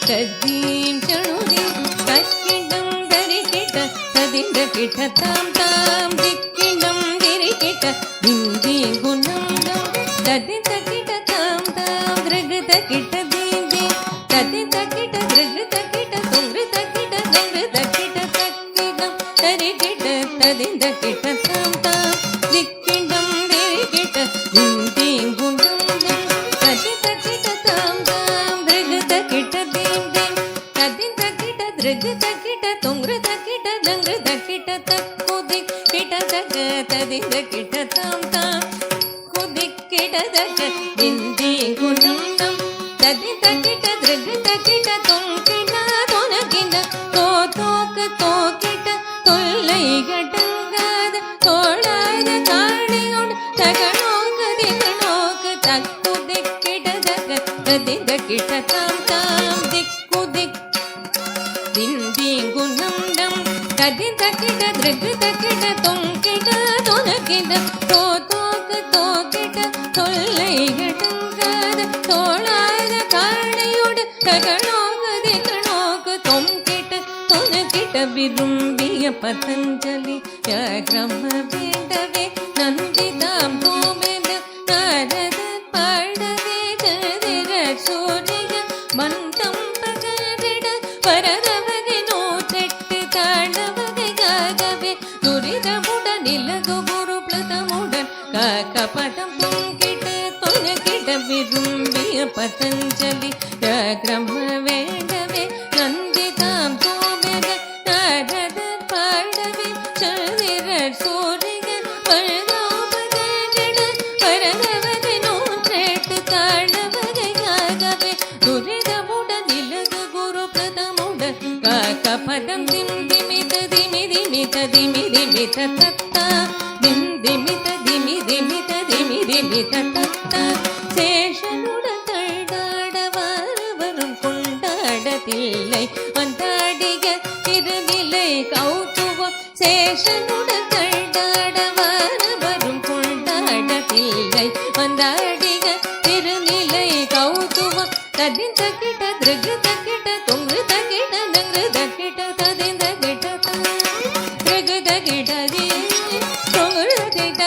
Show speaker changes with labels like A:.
A: ಕದ್ದೀಂ ಚಣುದಿ ಕಕ್ಕಿಡಂ ದರಿಕಿಟ ತದಿಂದ ಕಿಟ ತಾಂ ತಾಂ ದಿಕ್ಕಿಡಂ ದಿರಿಕಿಟ ದಿಂದಿ ಗುಣಂ ತದಿಂದ ಕಿಟ ತಾಂ ತಾಂ ದೃಗದ ಕಿಟ ದಿಂದಿ ತದಿಂದ ಕಿಟ ದೃಗದ ಕಿಟ ತುಂಗೃತ ಕಿಟ ದಂಗೃತ ಕಿಟ ತಕ್ಕಿಡಂ ದರಿಕಿಟ ತದಿಂದ ಕಿಟ ತಾಂ ತಾಂ ದಿಕ್ಕಿಡಂ ದಿರಿಕಿಟ ದಿಂದಿ ಗುಣಂ ತದಿಂದ ಕಿಟ ತಾಂ ತಾಂ ದೃಗದ ಕಿಟ ದಿಂದಿ ತದಿಂದ ಕಿಟ ದೃಗದ ಕಿಟ ತುಂಗೃತ ಕಿಟ ದಂಗೃತ ಕಿಟ ತಕ್ಕುದಿ ಕಿಟ ತಗ ತದಿಂದ ಕಿಟ ತಾಂ ತಾಂ ಕುದಿ ಕಿಟ ತಗ ದಿಂದಿ ಗುಣಂ ನಂ ತದಿಂದ ಕಿಟ ದೃಗದ ಕಿಟ ತುಂಕಿಟ ತೊನಗಿನ ತೋತೋಕ ತೋಕಿಟ ತೊಲ್ಲೈಗಟಂಗಾದ ತೋಳಾದ ಕಾಣಿಗೊಂಡು ತಗಣೋಕ ದಿಗಣೋಕ ತಕ್ಕುದಿ ಕಿಟ ತಗ ತದಿಂದ ಕಿಟ ತಾಂ ತಾಂ ದಿಕ್ಕು ದಿಕ್ ದಿಂದಿ ಗುಣಂ ನಂ ತದಿಂದ ಕಿಟ ದೃಗದ ಕಿಟ ತುಂಕಿಟ ತೊನಗಿನ ತೋತೋಕ ತೋಕಿಟ ತೊಲ್ಲೈಗಟಂಗಾದ ತೋಳಾದ ಕಾಣಿಯೊಡ ತಗಣೋಕ ದಿಗಣೋಕ ತೊಂಕಿಟ ತೊನಕಿಟ ವಿರುಂಬಿಯ ಪತಂಜಲಿ ಕ್ರಮ ಬೇಡವೇ ನಂದಿದಾಂ ತೋಮೆದ ನಾರದ ಪಾಡದೆ ಜದಿರ ಸೂರ್ಯ ಮಂತಂ ಪಗರಿಡ ಪರರವಗೆ ನೋಟೆಟ್ಟು ತಾಳವಗೆ ಗಾಗವೆ ದುರಿದ ಮುಡ ನಿಲಗು ಗುರು ಪ್ಲತಮುಡನ್ ಕಾಕಪಟಂ ತುಂಕಿಟ ತೊನಕಿಟ ವಿರುಂಬಿಯ ಪತಂಜಲಿ ಕ್ರಮ ಬೇಡವೇ ನಂದಿದಾಂ ತೋಮೆದ ನಾರದ ಪಾಡವೆ ಜದಿರ ಸೂರ್ಯ ಪರದೋಪಗರಿಡ ಪರರವಗೆ ನೋಟೆಟ್ಟು ತಾಳವಗೆ ಗಾಗವೆ ದುರಿದ ಮುಡ ನಿಲಗು ಗುರು ಪ್ಲತಮುಡ ಕಾಕಪಟಂ ದಿಮಿತ ದಿಮಿತ ದಿಮಿತ ತತ್ತ ದಿಮಿತ ದಿಮಿತ ದಿಮಿತ ತತ್ತ சேஷனுட தள்ளாடவரும் கொண்டாடத்தில்லை வந்தாடிக திருநிலை கௌத்துவம் சேஷனுட தள்ளாடவரும் கொண்டாடத்தில்லை வந்தாடிக திருநிலை கௌத்துவம் ததிந்த கிட்ட திருகுத கிட்ட தொங்குத கிட்ட நங்குத கிட்ட ததிந்த கிட்ட திருகுத கிட்ட தொங்குத கிட்ட